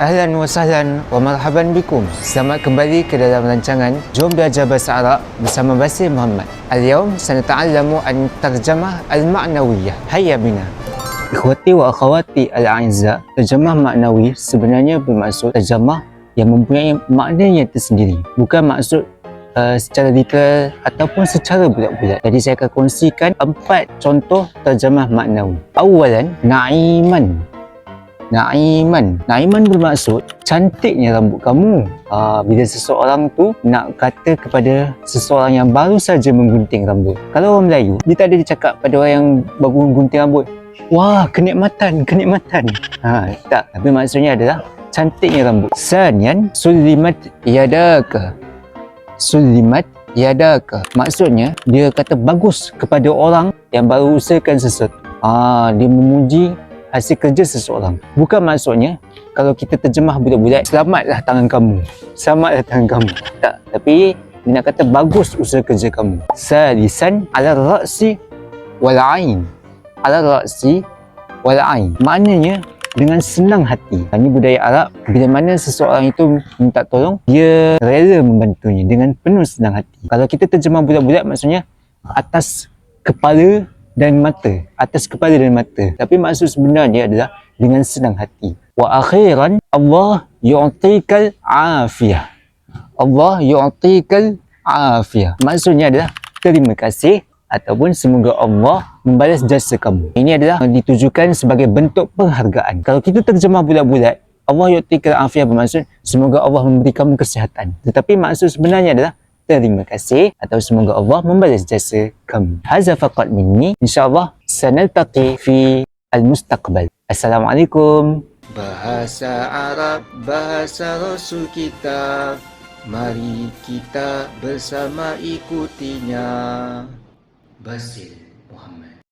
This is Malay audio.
Ahlan wa sahlan wa marhaban bikum. Selamat kembali ke dalam rancangan Jom Belajar Bahasa Arab bersama Basir Muhammad. Al-yawm sanata'allamu an-tarjamah al-ma'nawiyah. Hayya bina. Ikhwati wa akhawati al-a'izza, terjemah maknawi sebenarnya bermaksud terjemah yang mempunyai maknanya tersendiri. Bukan maksud secara literal ataupun secara bulat-bulat. Jadi saya akan kongsikan 4 contoh terjemah maknawi. Awalan, na'iman. Na'iman bermaksud cantiknya rambut kamu. Bila seseorang tu nak kata kepada seseorang yang baru saja menggunting rambut. Kalau orang Melayu, dia tak ada cakap pada orang yang baru gunting rambut, wah, kenikmatan. Tak. Tapi maksudnya adalah cantiknya rambut. Sanian, sulimat yadaka. Maksudnya dia kata bagus kepada orang yang baru usahakan sesuatu. Dia memuji hasil kerja seseorang. Bukan maksudnya kalau kita terjemah bulat-bulat, selamatlah tangan kamu. Tak. Tapi dia nak kata bagus usaha kerja kamu. Salisan, ala ra'si wal ain. Maknanya dengan senang hati. Ini budaya Arab. Bila mana seseorang itu minta tolong, dia rela membantunya dengan penuh senang hati. Kalau kita terjemah bulat-bulat, maksudnya atas kepala dan mata. Tapi maksud sebenarnya adalah dengan senang hati. Wa akhiran, Allah yu'tikal afiyah. Maksudnya adalah terima kasih ataupun semoga Allah membalas jasa kamu. Ini adalah ditujukan sebagai bentuk penghargaan. Kalau kita terjemah bulat-bulat, Allah yu'tikal afiyah bermaksud semoga Allah memberi kamu kesihatan. Tetapi maksud sebenarnya adalah terima kasih atau semoga Allah membalas jasa kamu. Hadza faqat minni. InsyaAllah sanaltaqi fi al-mustaqbal. Assalamualaikum. Bahasa Arab, bahasa Rasul kita. Mari kita bersama ikutinya. Basir Muhammad.